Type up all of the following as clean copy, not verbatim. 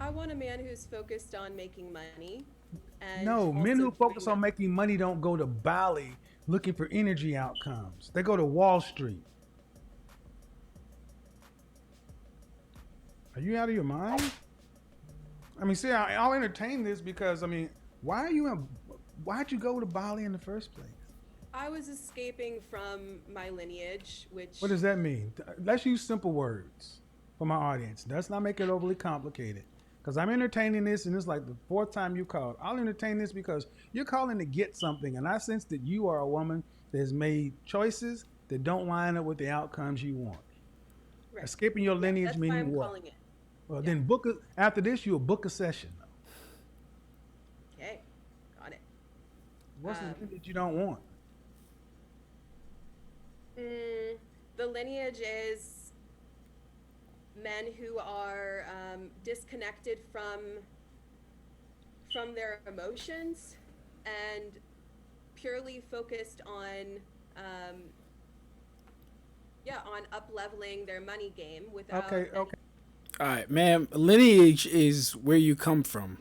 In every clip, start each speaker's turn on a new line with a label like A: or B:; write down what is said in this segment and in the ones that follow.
A: I want a man who's focused on making money and
B: No, men
A: also
B: who
A: doing
B: focus
A: the
B: on making money don't go to Bali looking for energy outcomes. They go to Wall Street. Are you out of your mind? I mean, see, I'll entertain this because I mean, why are you? Why'd you go to Bali in the first place?
A: I was escaping from my lineage,
B: What
A: which
B: does that mean? Let's use simple words for my audience. Let's not make it overly complicated. Because I'm entertaining this, and it's like the fourth time you called. I'll entertain this because you're calling to get something, and I sense that you are a woman that has made choices that don't line up with the outcomes you want.
A: right.
B: Escaping your
A: Yeah,
B: lineage
A: that's why
B: meaning
A: I'm
B: what?
A: calling it.
B: Well,
A: Yeah.
B: then book a, after this, you'll book a session.
A: Okay. Got it.
B: What's the
A: Um,
B: lineage you don't want?
A: mm, the lineage is men who are disconnected from their emotions and purely focused on um, yeah, on up leveling their money game without
B: Okay,
A: any.
B: okay.
C: All right, ma'am. Lineage is where you come from.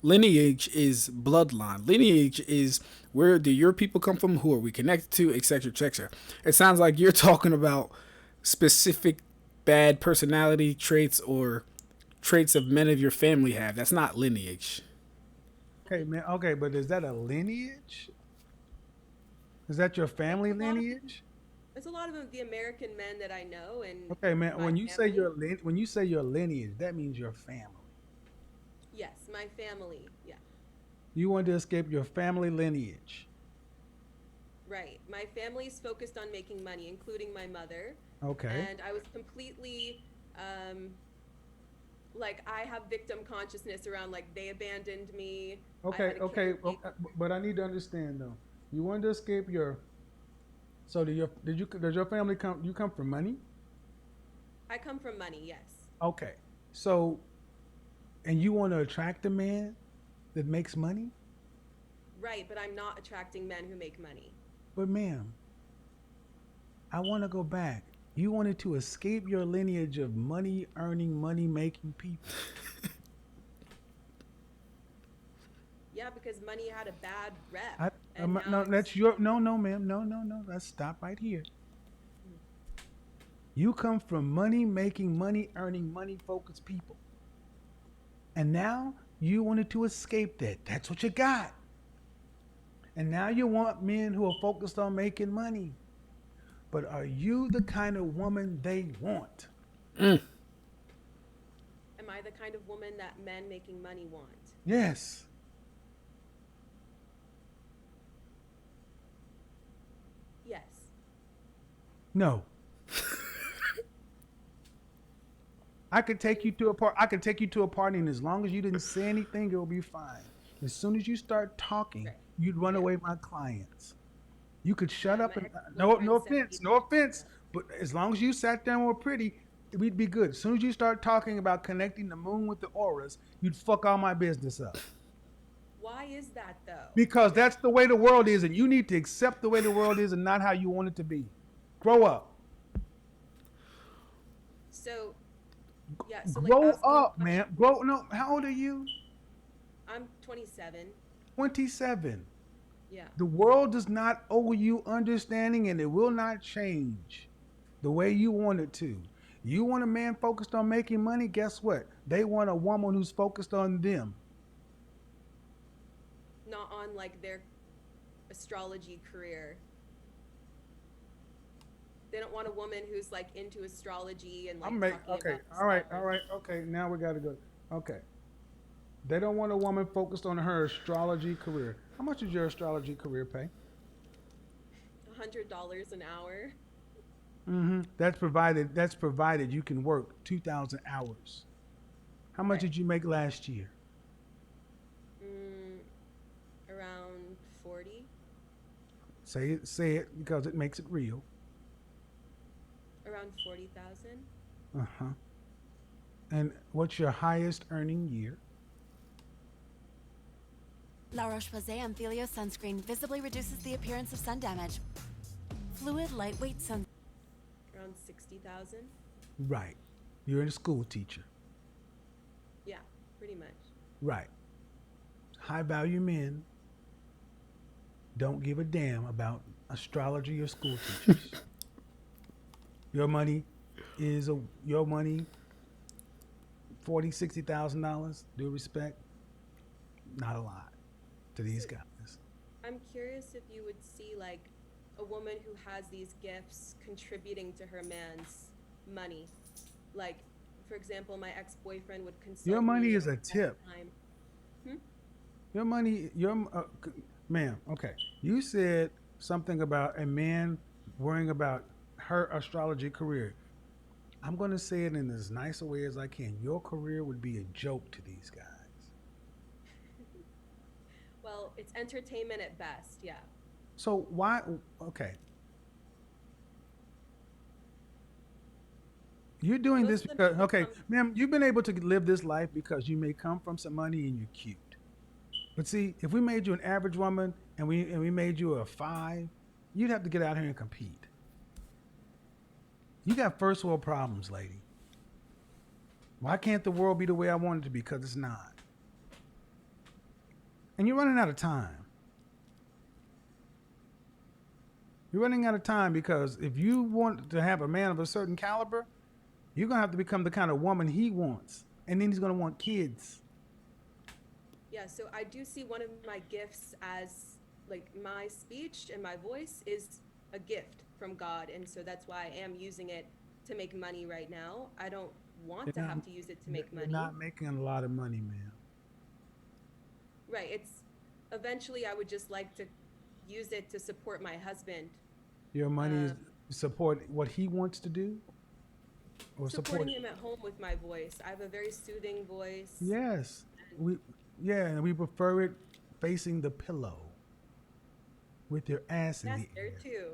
C: Lineage is bloodline. Lineage is where do your people come from? Who are we connected to? Etc. Etc. It sounds like you're talking about specific bad personality traits or traits of men of your family have. That's not lineage.
B: Okay, man. Okay, but is that a lineage? Is that your
A: It's
B: family
A: a lot of
B: lineage?
A: it's a lot of the American men that I know and
B: Okay, man.
A: my
B: When you say
A: family.
B: when you say your lineage, that means your family.
A: Yes, my family. Yeah,
B: You want to escape your family lineage.
A: right. My family's focused on making money, including my mother,
B: Okay.
A: and I was completely um, like I have victim consciousness around like they abandoned me. I
B: Okay.
A: had a
B: Okay.
A: caretaker.
B: But I need to understand though. You want to escape your. So does your family come? You come from money?
A: I come from money. Yes,
B: Okay. So and you want to attract a man that makes money?
A: right. But I'm not attracting men who make money.
B: But ma'am, I want to go back. You wanted to escape your lineage of money earning, money making people.
A: Yeah, because money had a bad rep,
B: I,
A: and now
B: no,
A: it's
B: that's your no, no, ma'am, no, no, no. Let's stop right here. You come from money making, money earning, money focused people, and now you wanted to escape that. That's what you got, and now you want men who are focused on making money. But are you the kind of woman they want?
A: am I the kind of woman that men making money want?
B: Yes.
A: Yes.
B: No. I could take you to a part. I could take you to a party, and as long as you didn't say anything, it'll be fine. As soon as you start talking,
A: Right.
B: you'd run
A: Yeah.
B: away my clients. You could shut
A: Yeah.
B: up
A: My
B: and
A: ex
B: no
A: boyfriend said
B: offense,
A: he.
B: no offense.
A: Yeah.
B: But as long as you sat there and were pretty, we'd be good. As soon as you start talking about connecting the moon with the auras, you'd fuck all my business up.
A: Why is that though?
B: Because that's the way the world is, and you need to accept the way the world is and not how you want it to be. Grow up.
A: So yeah. So like
B: Grow
A: asking
B: up,
A: questions.
B: man. Grow no, how old are you?
A: I'm 27.
B: 27.
A: Yeah.
B: The world does not owe you understanding and it will not change the way you want it to. You want a man focused on making money? Guess what? They want a woman who's focused on them.
A: Not on like their astrology career. They don't want a woman who's like into astrology and
B: I'm
A: like
B: make
A: talking
B: okay.
A: about the
B: All
A: stars.
B: right, okay. Now we gotta go. Okay. They don't want a woman focused on her astrology career. How much does your astrology career pay?
A: $100 an hour.
B: That's provided. That's provided you can work 2,000 hours. How much
A: Right.
B: did you make last year?
A: Mm, around 40.
B: Say it because it makes it real.
A: Around 40,000.
B: Uh huh. And what's your highest earning year?
D: La Roche-Posay Amphilio Sunscreen visibly reduces the appearance of sun damage. Fluid, lightweight sun.
A: Around 60,000.
B: Right. You're a school teacher.
A: Yeah. pretty much.
B: Right. High value men don't give a damn about astrology or school teachers. Your money is your money, $40,000, $60,000. Due respect, not a lot to these
A: So
B: guys.
A: I'm curious if you would see like a woman who has these gifts contributing to her man's money. Like, for example, my ex-boyfriend would
B: Your
A: consult
B: money
A: me
B: is a
A: all
B: tip.
A: the time. Hmm?
B: Your money, ma'am. Okay, you said something about a man worrying about her astrology career. I'm going to say it in as nice a way as I can. Your career would be a joke to these guys.
A: Well, it's entertainment at best, yeah.
B: So why? Okay, you're doing
A: Most
B: this
A: of the
B: because
A: men who
B: okay,
A: come,
B: ma'am, you've been able to live this life because you may come from some money and you're cute. But see, if we made you an average woman and we made you a five, you'd have to get out here and compete. You got first world problems, lady. Why can't the world be the way I want it to be? Because it's not. And you're running out of time. You're running out of time because if you want to have a man of a certain caliber, you're going to have to become the kind of woman he wants. And then he's going to want kids.
A: yeah, so I do see one of my gifts as like my speech and my voice is a gift from God, and so that's why I am using it to make money right now. I don't want
B: You're
A: to
B: not,
A: have to use it to make
B: you're
A: money.
B: not making a lot of money, man.
A: Right, it's eventually I would just like to use it to support my husband.
B: Your money is
A: Um,
B: support what he wants to do or support.
A: Supporting him at home with my voice. I have a very soothing voice.
B: Yes.
A: And
B: We yeah, and we prefer it facing the pillow with your ass in
A: yes,
B: the
A: there
B: air.
A: too.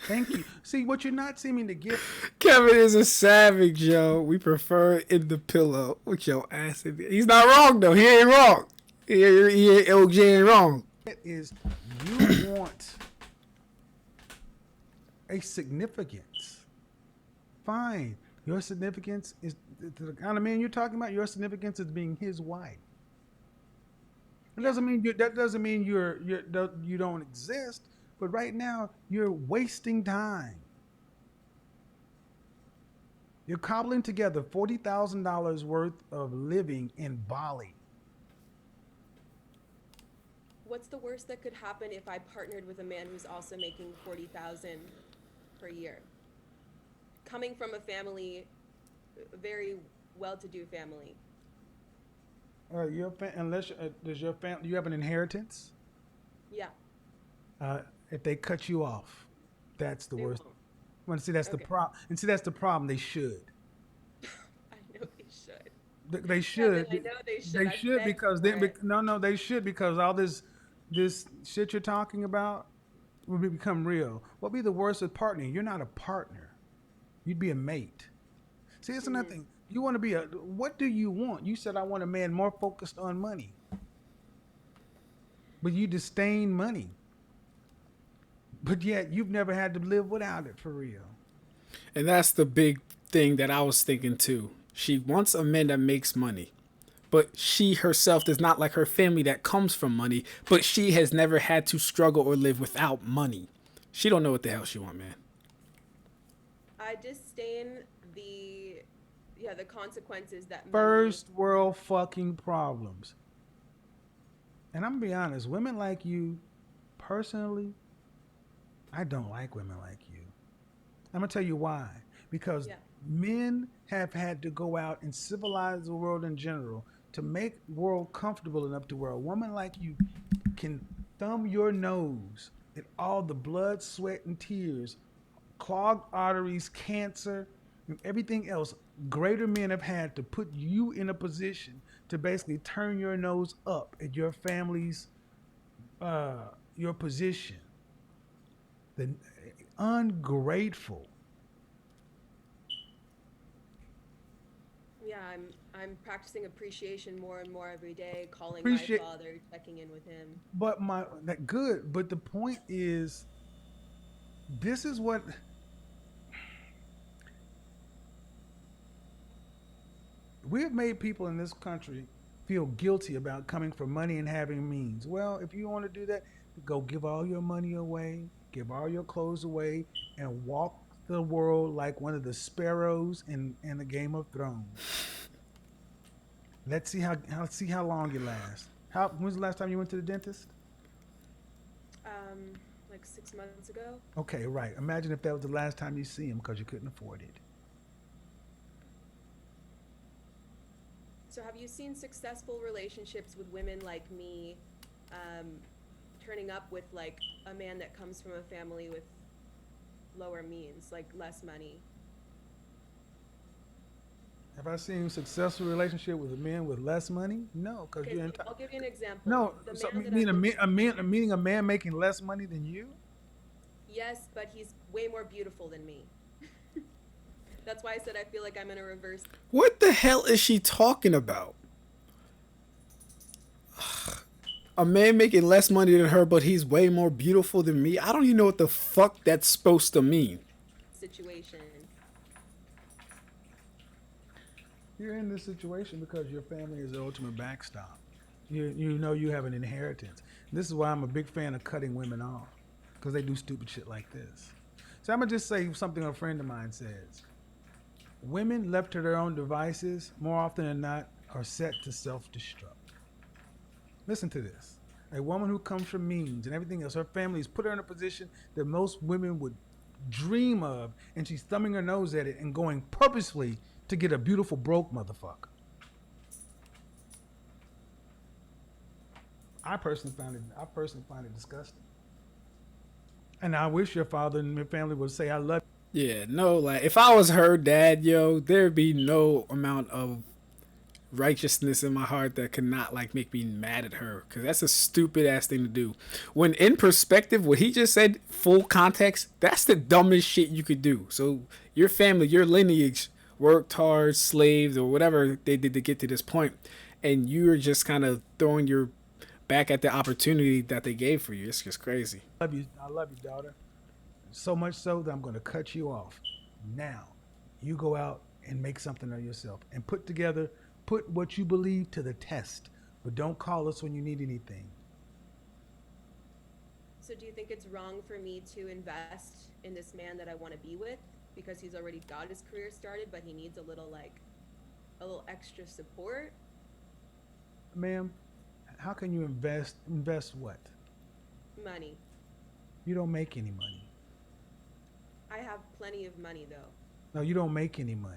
B: Thank you. See, what you're not seeming to get.
C: Kevin is a savage, yo. We prefer in the pillow with your ass in there. He's not wrong though. He ain't wrong. OJ ain't wrong.
B: Is you want a significance. Fine. Your significance is the kind of man you're talking about. Your significance is being his wife. It
A: Yeah.
B: doesn't mean that doesn't mean you don't exist. But right now you're wasting time. You're cobbling together $40,000 worth of living in Bali.
A: What's the worst that could happen if I partnered with a man who's also making 40,000 per year? Coming from a family, a very well-to-do family.
B: Unless does your family you have an inheritance?
A: Yeah,
B: If they cut you off, that's the
A: they
B: worst.
A: won't.
B: Well, see, that's the
A: Okay.
B: problem. And see, that's the problem. They should.
A: I know they should.
B: They
A: Kevin,
B: should.
A: I know they should.
B: They
A: I've
B: should
A: begged
B: because
A: for it.
B: no, no, they should because all this shit you're talking about will become real. What be the worst of partnering? You're not a partner. You'd be a mate. See, it's
A: Mhm.
B: nothing. You want to be a. What do you want? You said I want a man more focused on money, but you disdain money. But yet you've never had to live without it for real.
C: And that's the big thing that I was thinking too. She wants a man that makes money. But she herself does not like her family that comes from money, but she has never had to struggle or live without money. She don't know what the hell she want, man.
A: I disdain the, yeah, the consequences that money.
B: First world fucking problems. And I'm gonna be honest, women like you, personally, I don't like women like you. I'm gonna tell you why. Because
A: Yeah.
B: men have had to go out and civilize the world in general to make the world comfortable enough to where a woman like you can thumb your nose at all the blood, sweat, and tears, clogged arteries, cancer, and everything else. Greater men have had to put you in a position to basically turn your nose up at your family's your position. The ungrateful.
A: Yeah, I'm practicing appreciation more and more every day, calling my
B: Appreciate,
A: father, checking in with him.
B: but my that good. But the point is, this is what we have made people in this country feel guilty about coming from money and having means. Well, if you want to do that, go give all your money away, give all your clothes away, and walk the world like one of the sparrows in the Game of Thrones. Let's see how long you last. When's the last time you went to the dentist?
A: Like 6 months ago.
B: Okay, right. Imagine if that was the last time you see him because you couldn't afford it.
A: So have you seen successful relationships with women like me, turning up with like a man that comes from a family with lower means, like less money?
B: Have I seen a successful relationship with a man with less money? No, because
A: Okay,
B: you're
A: so
B: entitled.
A: I'll give you an example.
B: No,
A: The
B: so
A: man that
B: meaning a man making less money than you?
A: Yes, but he's way more beautiful than me. That's why I said I feel like I'm in a reverse.
C: What the hell is she talking about? A man making less money than her, but he's way more beautiful than me? I don't even know what the fuck that's supposed to mean.
A: Situation.
B: You're in this situation because your family is the ultimate backstop. You know you have an inheritance. This is why I'm a big fan of cutting women off, because they do stupid shit like this. So I'm going to just say something a friend of mine says. Women left to their own devices, more often than not, are set to self-destruct. Listen to this. A woman who comes from means and everything else, her family has put her in a position that most women would dream of, and she's thumbing her nose at it and going purposefully to get a beautiful broke motherfucker. I personally find it disgusting. And I wish your father and your family would say, I love you.
C: Yeah, no, like, if I was her dad, yo, there'd be no amount of righteousness in my heart that could not, like, make me mad at her. Because that's a stupid-ass thing to do. When in perspective, what he just said, full context, that's the dumbest shit you could do. So your family, your lineage worked hard, slaved, or whatever they did to get to this point, and you're just kind of throwing your back at the opportunity that they gave for you. It's just crazy.
B: I love you, daughter. So much so that I'm going to cut you off. Now, you go out and make something of yourself and put what you believe to the test. But don't call us when you need anything.
A: So do you think it's wrong for me to invest in this man that I want to be with because he's already got his career started, but he needs a little extra support?
B: Ma'am, how can you invest what?
A: Money.
B: You don't make any money.
A: I have plenty of money, though.
B: No, you don't make any money.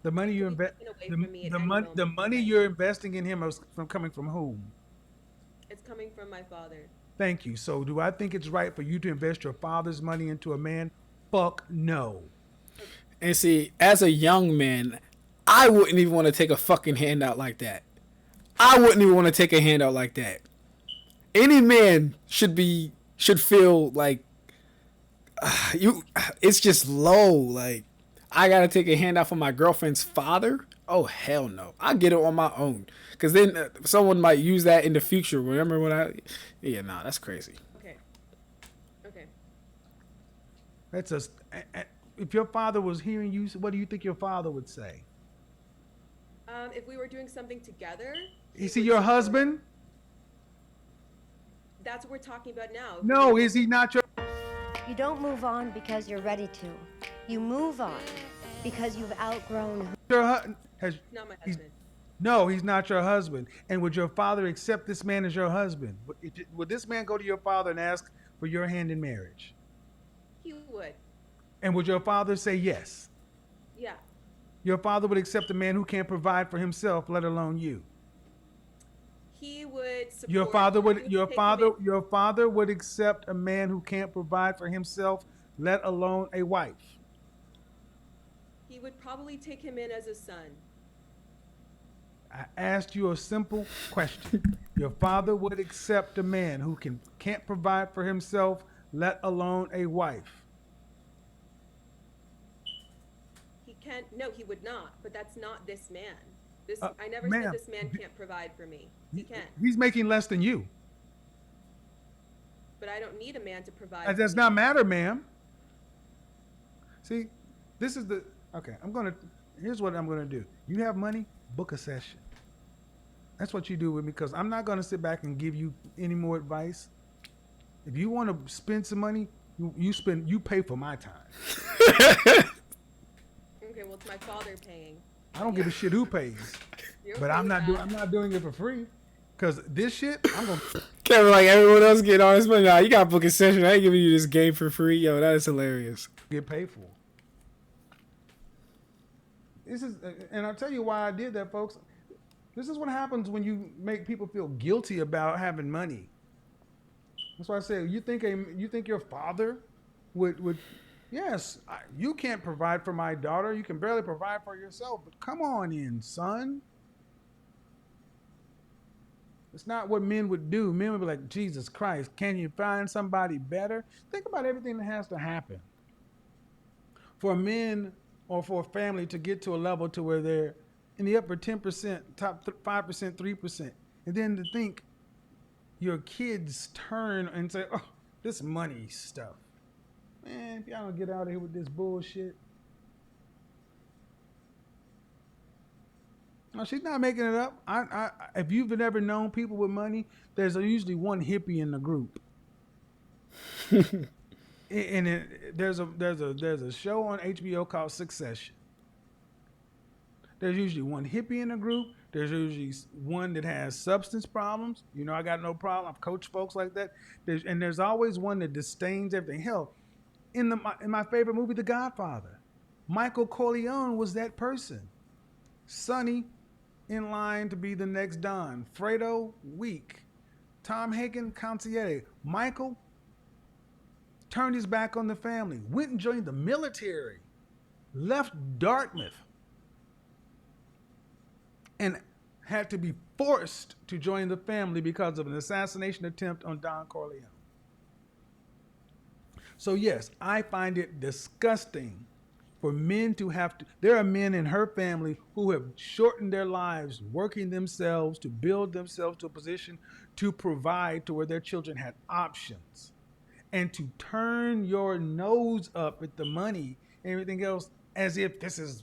B: The money you invest, the money you're investing in him is coming from whom?
A: It's coming from my father.
B: Thank you. So, do I think it's right for you to invest your father's money into a man? Fuck no.
C: And see, as a young man, I wouldn't even want to take a fucking handout like that. I wouldn't even want to take a handout like that. Any man should feel like it's just low. Like, I gotta take a handout from my girlfriend's father. Oh hell no! I get it on my own. Cause then someone might use that in the future. Remember when that's crazy.
A: Okay.
B: That's if your father was hearing you, what do you think your father would say?
A: If we were doing something together.
B: Is he your husband?
A: That's what we're talking about now.
B: No, is he not your?
E: You don't move on because you're ready to. You move on because you've outgrown.
A: Not my husband.
B: No, he's not your husband. And would your father accept this man as your husband? Would this man go to your father and ask for your hand in marriage?
A: He would.
B: And would your father say yes?
A: Yeah.
B: Your father would accept a man who can't provide for himself, let alone you.
A: He would support.
B: Your father would accept a man who can't provide for himself, let alone a wife.
A: He would probably take him in as a son.
B: I asked you a simple question. Your father would accept a man who can't provide for himself, let alone a wife.
A: He can't. No, he would not. But that's not this man. I never
B: ma'am,
A: said this man can't provide for me. He can.
B: He's making less than you.
A: But I don't need a man to provide.
B: That does not matter, ma'am. See, this is the okay. Here's what I'm gonna do. You have money, book a session. That's what you do with me, because I'm not going to sit back and give you any more advice. If you want to spend some money, you pay for my time.
A: Okay, well, it's my father paying.
B: I don't give a shit who pays,
A: You're
B: but
A: okay
B: I'm
A: with
B: not
A: that.
B: doing it for free, because this shit I'm gonna.
C: Kevin, like everyone else getting all this money. Nah, you got to book a session. I ain't giving you this game for free. Yo, that is hilarious.
B: Get paid for. This is, and I'll tell you why I did that, folks. This is what happens when you make people feel guilty about having money. That's why I say you think your father would yes, you can't provide for my daughter. You can barely provide for yourself. But come on in, son. It's not what men would do. Men would be like, Jesus Christ, can you find somebody better? Think about everything that has to happen for men or for a family to get to a level to where they're in the upper 10%, top 5%, 3%. And then to think your kids turn and say, oh, this money stuff. Man, if y'all don't get out of here with this bullshit. No, she's not making it up. If you've ever known people with money, there's usually one hippie in the group. There's a show on HBO called Succession. There's usually one hippie in the group. There's usually one that has substance problems. You know, I got no problem. I've coached folks like that. There's always one that disdains everything. Hell, in my favorite movie, The Godfather, Michael Corleone was that person. Sonny, in line to be the next Don. Fredo, weak. Tom Hagen, consigliere. Michael turned his back on the family, went and joined the military, left Dartmouth, and had to be forced to join the family because of an assassination attempt on Don Corleone. So yes, I find it disgusting for men to have to. There are men in her family who have shortened their lives working themselves to build themselves to a position to provide to where their children had options. And to turn your nose up at the money and everything else as if this is